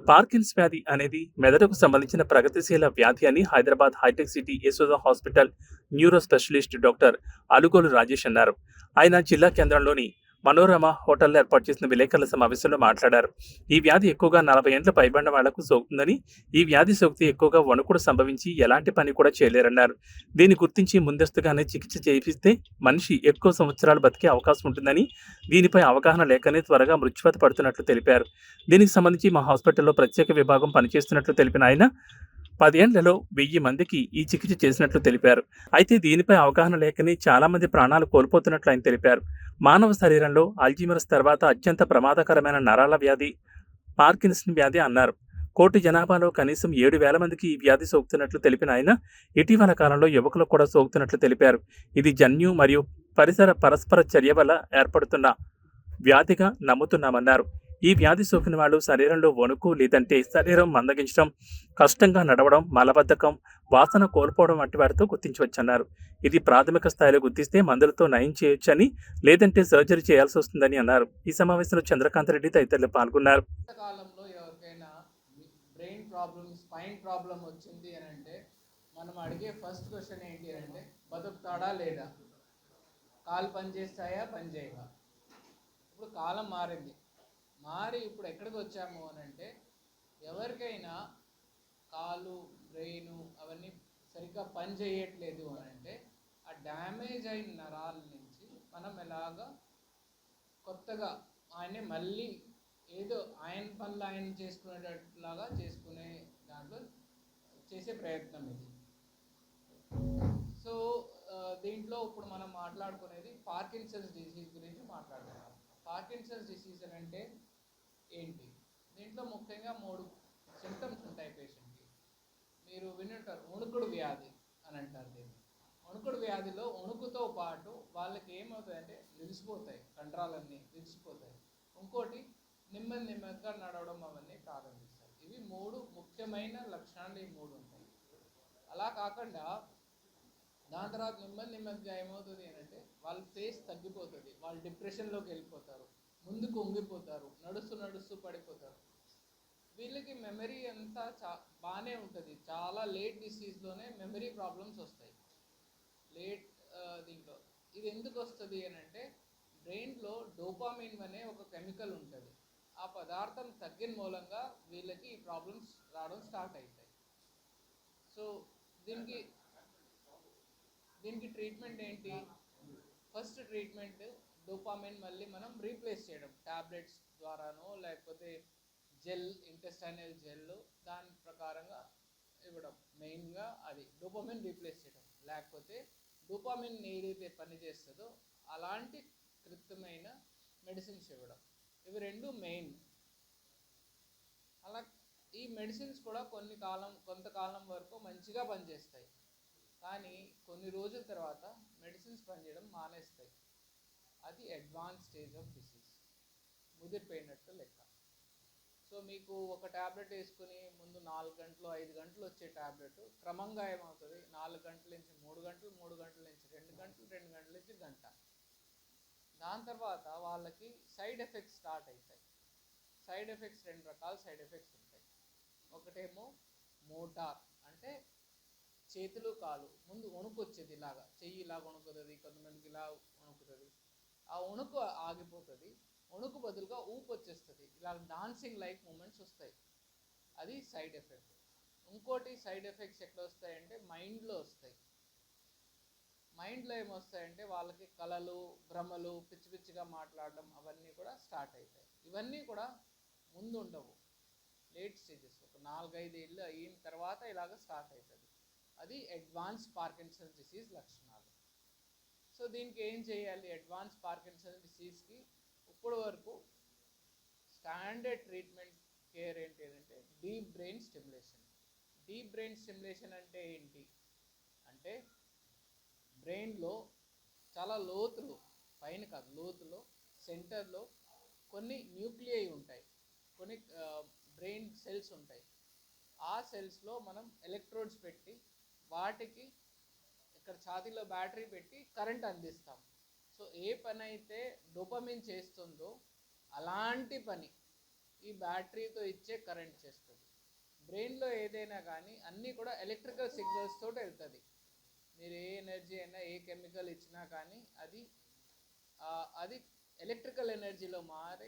పార్కిన్స్ వ్యాధి అనేది మెదడుకు సంబంధించిన ప్రగతిశీల వ్యాధి అని Hyderabad hitech city Yashoda hospital neuro specialist doctor Alugolu Rajesh అన్నారు. ఆయన జిల్లా కేంద్రంలోని మనోరమ హోటల్లో ఏర్పాటు చేసిన విలేకరుల సమావేశంలో మాట్లాడారు. ఈ వ్యాధి ఎక్కువగా 40 ఏండ్ల పైబడిన వాళ్లకు సోకుతుందని, ఈ వ్యాధి సోకితే ఎక్కువగా వణుకుడు సంభవించి ఎలాంటి పని కూడా చేయలేరన్నారు. దీన్ని గుర్తించి ముందస్తుగానే చికిత్స చేయిస్తే మనిషి ఎక్కువ సంవత్సరాలు బతికే అవకాశం ఉంటుందని, దీనిపై అవగాహన లేకనే త్వరగా మృత్యువాత పడుతున్నట్లు తెలిపారు. దీనికి సంబంధించి మా హాస్పిటల్లో ప్రత్యేక విభాగం పనిచేస్తున్నట్లు తెలిపిన ఆయన 10 ఏళ్లలో 1000 మందికి ఈ చికిత్స చేసినట్లు తెలిపారు. అయితే దీనిపై అవగాహన లేకనే చాలా మంది ప్రాణాలు కోల్పోతున్నట్లు ఆయన తెలిపారు. మానవ శరీరంలో అల్జీమర్స్ తర్వాత అత్యంత ప్రమాదకరమైన నరాల వ్యాధి పార్కిన్సన్ వ్యాధి అన్నారు. కోటి జనాభాలో కనీసం 7,000 మందికి ఈ వ్యాధి సోకుతున్నట్లు తెలిపిన ఆయన ఇటీవల కాలంలో యువకులకు కూడా సోకుతున్నట్లు తెలిపారు. ఇది జన్యు మరియు పరస్పర చర్య వల్ల ఏర్పడుతున్న వ్యాధిగా నమ్ముతున్నామన్నారు. ఈ వ్యాధి సోకిన వాళ్ళు శరీరంలో వణుకు లేదంటే శరీరం మందగించడం, కష్టంగా నడవడం, మలబద్ధకం, వాసన కోల్పోవడం వంటి వాటితో గుర్తించవచ్చన్నారు. ఇది ప్రాథమిక స్థాయిలో గుర్తిస్తే మందులతో నయం చేయొచ్చని, లేదంటే సర్జరీ చేయాల్సి వస్తుందని అన్నారు. ఈ సమావేశంలో చంద్రకాంత్ రెడ్డి తదితరులు పాల్గొన్నారు. కాలంలో ఎవరికైనా బ్రెయిన్ ప్రాబ్లమ్, స్పైన్ ప్రాబ్లం వచ్చింది అని అంటే మనం అడిగే ఫస్ట్ క్వశ్చన్ ఏంటి అంటే బతుకుతాడా లేదా, కాలు పని చేస్తాయా పని చేయవా. ఇప్పుడు కాలం మారింది, మారి ఇప్పుడు ఎక్కడికి వచ్చాము అని అంటే ఎవరికైనా కాలు, బ్రెయిన్ అవన్నీ సరిగ్గా పని చేయట్లేదు అని అంటే ఆ డ్యామేజ్ అయిన నరాల నుంచి మనం ఎలాగా కొత్తగా ఆయన్ని మళ్ళీ ఏదో ఆయన పనులు ఆయన చేసుకునేటట్లాగా చేసుకునే దాంట్లో చేసే ప్రయత్నం ఇది. సో దీంట్లో ఇప్పుడు మనం మాట్లాడుకునేది పార్కిన్సన్స్ డిసీజ్ గురించి మాట్లాడుతున్నాం. పార్కిన్సన్స్ డిసీజ్ అని అంటే ఏంటి? దీంట్లో ముఖ్యంగా 3 సింటమ్స్ ఉంటాయి పేషెంట్కి. మీరు వినుంటారు వణుకుడు వ్యాధి అని అంటారు దీన్ని. వణుకుడు వ్యాధిలో వణుకుతో పాటు వాళ్ళకి ఏమవుతాయంటే నిలిచిపోతాయి, కండరాలన్నీ నిలిచిపోతాయి. ఇంకోటి నెమ్మదిగా నడవడం అవన్నీ ప్రారంభిస్తారు. ఇవి 3 ముఖ్యమైన లక్షణాలు. ఈ 3 ఉంటాయి. అలా కాకుండా దాని తర్వాత నెమ్మదిగా ఏమవుతుంది అని అంటే వాళ్ళ ఫేస్ తగ్గిపోతుంది, వాళ్ళు డిప్రెషన్లోకి వెళ్ళిపోతారు, ముందుకు వంగిపోతారు, నడుస్తూ పడిపోతారు. వీళ్ళకి మెమరీ అంతా బాగానే ఉంటుంది. చాలా లేట్ డిసీజ్లోనే మెమరీ ప్రాబ్లమ్స్ వస్తాయి. దీంట్లో ఇది ఎందుకు వస్తుంది అని అంటే బ్రెయిన్లో డోపామిన్ అనే ఒక కెమికల్ ఉంటుంది. ఆ పదార్థం తగ్గిన మూలంగా వీళ్ళకి ఈ ప్రాబ్లమ్స్ రావడం స్టార్ట్ అవుతాయి. సో దీనికి ట్రీట్మెంట్ ఏంటి? ఫస్ట్ ట్రీట్మెంట్ డోపామిన్ మళ్ళీ మనం రీప్లేస్ చేయడం, టాబ్లెట్స్ ద్వారానో లేకపోతే జెల్, ఇంటెస్టైనల్ జెల్ దాని ప్రకారంగా ఇవ్వడం. మెయిన్గా అది డోపామిన్ రీప్లేస్ చేయడం. లేకపోతే డోపామిన్ ఏదైతే పనిచేస్తుందో అలాంటి కృత్రిమైన మెడిసిన్స్ ఇవ్వడం. ఇవి 2 మెయిన్. అలా ఈ మెడిసిన్స్ కూడా కొంతకాలం వరకు మంచిగా పనిచేస్తాయి. కానీ కొన్ని రోజుల తర్వాత మెడిసిన్స్ పనిచేయడం మానేస్తాయి. అది అడ్వాన్స్ స్టేజ్ ఆఫ్ డిసీజ్, ముదిరిపోయినట్టు లెక్క. సో మీకు ఒక ట్యాబ్లెట్ వేసుకుని ముందు 4 గంటలు 5 గంటలు వచ్చే ట్యాబ్లెట్ క్రమంగా ఏమవుతుంది, 4 గంటల నుంచి 3 గంటలు, 3 గంటల నుంచి 2 గంటలు, 2 గంటల నుంచి గంట. దాని తర్వాత వాళ్ళకి సైడ్ ఎఫెక్ట్స్ స్టార్ట్ అవుతాయి. సైడ్ ఎఫెక్ట్స్ 2 రకాల సైడ్ ఎఫెక్ట్స్ ఉంటాయి. ఒకటేమో మోటార్, అంటే చేతులు కాలు ముందు వణుకు వచ్చేది, ఇలాగా చెయ్యి ఇలా వణుకుతుంది, కొంతమందికి ఇలా వణుకుతుంది. ఆ వణుకు ఆగిపోతుంది, వణుకు బదులుగా ఊపు వచ్చేస్తుంది, ఇలా డాన్సింగ్ లైక్ మూమెంట్స్ వస్తాయి. అది సైడ్ ఎఫెక్ట్. ఇంకోటి సైడ్ ఎఫెక్ట్స్ ఎక్కడ వస్తాయంటే మైండ్లో వస్తాయి. మైండ్లో ఏమొస్తాయంటే వాళ్ళకి కలలు, భ్రమలు, పిచ్చిగా మాట్లాడడం అవన్నీ కూడా స్టార్ట్ అవుతాయి. ఇవన్నీ కూడా ముందు ఉండవు, లేట్ స్టేజెస్. ఒక 4-5 ఏళ్ళు అయిన తర్వాత ఇలాగ స్టార్ట్ అవుతుంది. అది అడ్వాన్స్ పార్కిన్సన్స్ డిసీజ్ లక్షణాలు. సో దీనికి ఏం చేయాలి? అడ్వాన్స్ పార్కిన్సన్స్ డిసీజ్కి ఇప్పుడు వరకు స్టాండర్డ్ ట్రీట్మెంట్ కేర్ ఏంటి అంటే deep brain stimulation. Deep brain stimulation అంటే ఏంటి అంటే బ్రెయిన్లో చాలా లోతులో, పైన కాదు లోతులో, సెంటర్లో కొన్ని న్యూక్లియై ఉంటాయి, కొన్ని బ్రెయిన్ సెల్స్ ఉంటాయి. ఆ సెల్స్లో మనం ఎలక్ట్రోడ్స్ పెట్టి వాటికి ఇక్కడ ఛాతీలో బ్యాటరీ పెట్టి కరెంట్ అందిస్తాం. సో ఏ పని అయితే డోపమిన్ చేస్తుందో అలాంటి పని ఈ బ్యాటరీతో ఇచ్చే కరెంట్ చేస్తుంది. బ్రెయిన్లో ఏదైనా కానీ అన్నీ కూడా ఎలక్ట్రికల్ సిగ్నల్స్ తోటి వెళ్తుంది. మీరు ఏ ఎనర్జీ అయినా ఏ కెమికల్ ఇచ్చినా కానీ అది ఎలక్ట్రికల్ ఎనర్జీలో మారి